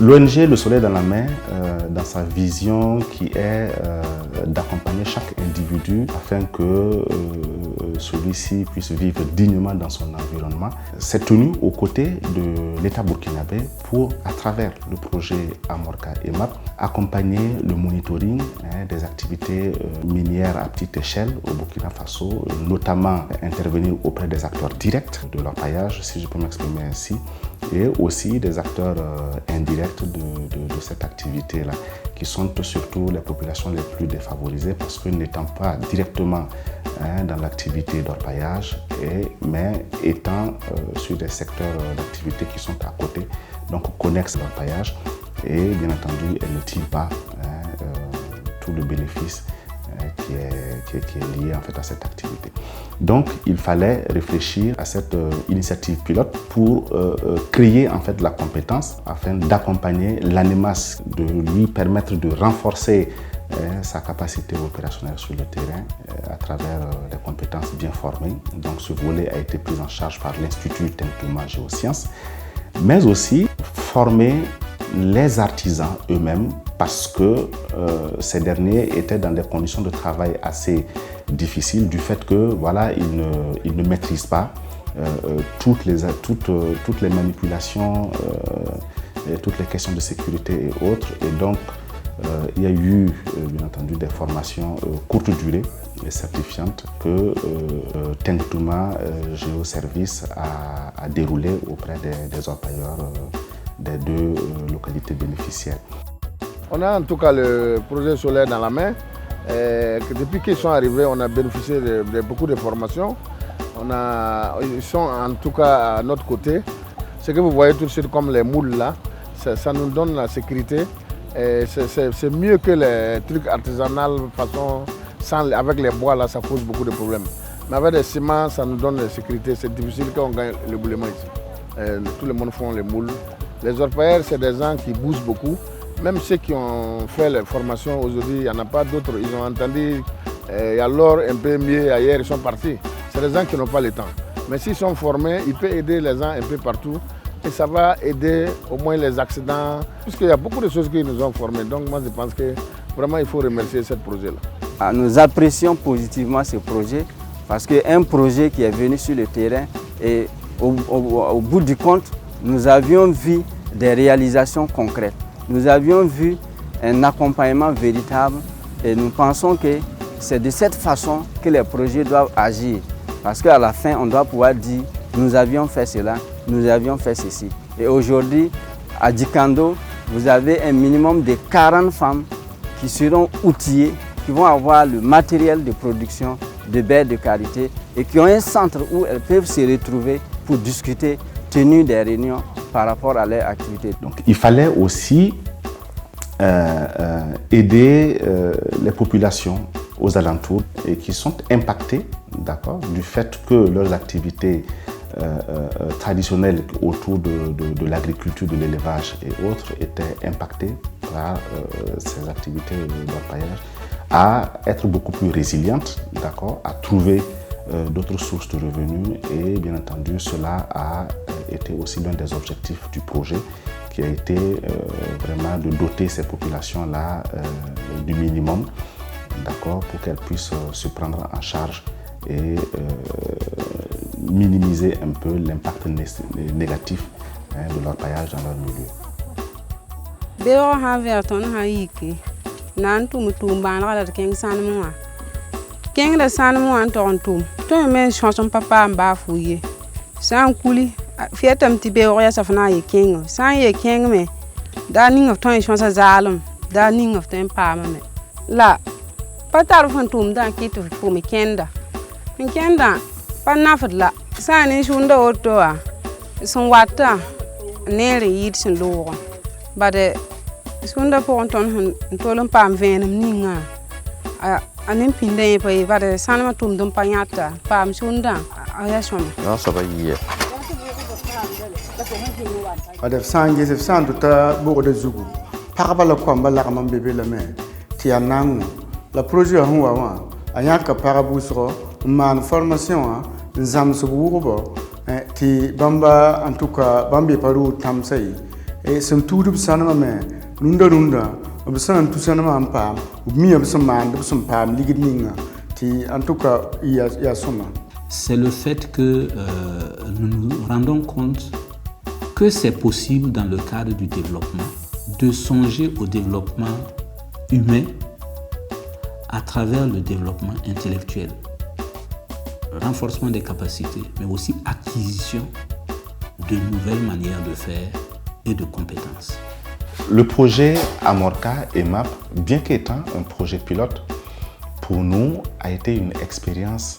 L'ONG Le Soleil dans la main, dans sa vision qui est d'accompagner chaque individu afin que celui-ci puisse vivre dignement dans son environnement, s'est tenu aux côtés de l'État burkinabé pour, à travers le projet Amorca EMAP, accompagner le monitoring des activités minières à petite échelle au Burkina Faso, notamment intervenir auprès des acteurs directs de l'orpaillage, si je peux m'exprimer ainsi, et aussi des acteurs indirects de cette activité-là, qui sont surtout les populations les plus défavorisées parce que n'étant pas directement dans l'activité d'orpaillage, mais étant sur des secteurs d'activité qui sont à côté, donc connexes à l'orpaillage, et bien entendu, elles ne tirent pas tout le bénéfice qui est lié en fait à cette activité. Donc il fallait réfléchir à cette initiative pilote pour créer en fait la compétence afin d'accompagner l'ANEMAS, de lui permettre de renforcer sa capacité opérationnelle sur le terrain à travers des compétences bien formées. Donc ce volet a été pris en charge par l'Institut Tintouma Géosciences, mais aussi former les artisans eux-mêmes parce que ces derniers étaient dans des conditions de travail assez difficiles du fait que voilà, ils ne maîtrisent pas toutes les manipulations, toutes les questions de sécurité et autres. Et donc, il y a eu, bien entendu, des formations courte durée et certifiantes que Tintouma Géoservices a déroulé auprès des orpailleurs des deux localités bénéficiaires. On a en tout cas le projet solaire dans la main. Depuis qu'ils sont arrivés, on a bénéficié de beaucoup de formations. Ils sont en tout cas à notre côté. Ce que vous voyez tout de suite comme les moules là, ça nous donne la sécurité. C'est mieux que les trucs artisanaux façon avec les bois là, ça pose beaucoup de problèmes. Mais avec des ciments, ça nous donne la sécurité. C'est difficile quand on gagne le boulement ici. Tout le monde font les moules. Les orpailleurs, c'est des gens qui bougent beaucoup. Même ceux qui ont fait les formations aujourd'hui, il n'y en a pas d'autres. Ils ont entendu, il y a l'or un peu mieux ailleurs, ils sont partis. C'est des gens qui n'ont pas le temps. Mais s'ils sont formés, ils peuvent aider les gens un peu partout. Et ça va aider au moins les accidents. Puisqu'il y a beaucoup de choses qu'ils nous ont formés. Donc moi je pense que vraiment il faut remercier ce projet-là. Nous apprécions positivement ce projet parce qu'un projet qui est venu sur le terrain et au bout du compte, nous avions vu des réalisations concrètes. Nous avions vu un accompagnement véritable et nous pensons que c'est de cette façon que les projets doivent agir. Parce qu'à la fin, on doit pouvoir dire nous avions fait cela, nous avions fait ceci. Et aujourd'hui, à Dikando, vous avez un minimum de 40 femmes qui seront outillées, qui vont avoir le matériel de production de baies de qualité et qui ont un centre où elles peuvent se retrouver pour discuter, tenir des réunions par rapport à leur activité. Donc, il fallait aussi aider les populations aux alentours et qui sont impactées du fait que leurs activités traditionnelles autour de l'agriculture, de l'élevage et autres étaient impactées par ces activités d'orpaillage, à être beaucoup plus résilientes, à trouver d'autres sources de revenus et bien entendu cela a été aussi l'un des objectifs du projet qui a été vraiment de doter ces populations-là du minimum pour qu'elles puissent se prendre en charge et minimiser un peu l'impact négatif de l'orpaillage dans leur milieu. Keng da san mo an ton tum to men chanson papa mba fuye san kuli fietam ti be o ya safna ye keng san ye keng me da ning of ton chanson zalum da ning of ten pa me la patar fon tum da kitu fu me kenda pa nafat la san ni shunda oto a son wata ne re yit sin lo ba de shunda po ton tolum pam venam ninga anem pinde pa vare sanama tum dum panyata pam sunda aya som no so ba yi adef sanje se sandu ta bo de zugu paraba la kwamba la kam bebe la me ti anangu la projet huwa wa anya ka parabu so man formation nzam so wugo ti bamba en tout cas bambi paru tamsay et c'est tout de sanama mais nunda besan tout sanama en pam ou mi besan man besan pam ligidninga ti en tout cas il y a soma. C'est le fait que nous nous rendons compte que c'est possible dans le cadre du développement de songer au développement humain à travers le développement intellectuel, renforcement des capacités, mais aussi acquisition de nouvelles manières de faire et de compétences. Le projet Amorca EMAP, bien qu'étant un projet pilote, pour nous a été une expérience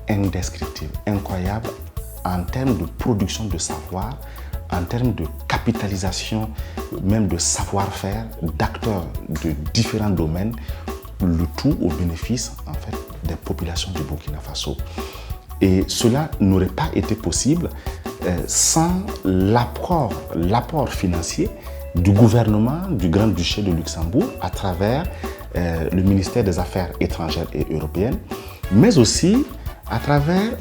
indescriptible, incroyable en termes de production de savoir, en termes de capitalisation, même de savoir-faire, d'acteurs de différents domaines, le tout au bénéfice en fait, des populations du Burkina Faso. Et cela n'aurait pas été possible sans l'apport financier du gouvernement du Grand-Duché de Luxembourg à travers le ministère des Affaires étrangères et européennes, mais aussi à travers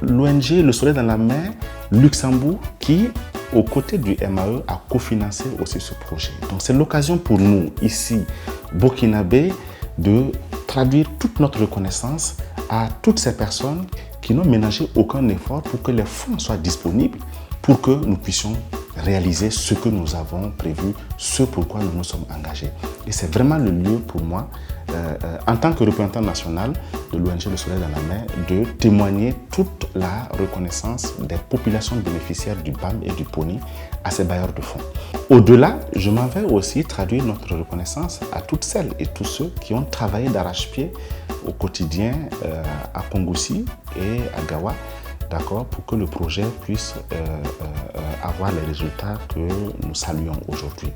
l'ONG Le Soleil dans la Mer Luxembourg qui, aux côtés du MAE, a cofinancé aussi ce projet. Donc c'est l'occasion pour nous, ici, burkinabés, de traduire toute notre reconnaissance à toutes ces personnes qui n'ont ménagé aucun effort pour que les fonds soient disponibles pour que nous puissions réaliser ce que nous avons prévu, ce pourquoi nous nous sommes engagés. Et c'est vraiment le lieu pour moi, en tant que représentant national de l'ONG Le Soleil dans la Mer, de témoigner toute la reconnaissance des populations bénéficiaires du BAM et du PONI à ces bailleurs de fonds. Au-delà, je m'en vais aussi traduire notre reconnaissance à toutes celles et tous ceux qui ont travaillé d'arrache-pied au quotidien à Kongoussi et à Gawa, d'accord, pour que le projet puisse avoir les résultats que nous saluons aujourd'hui.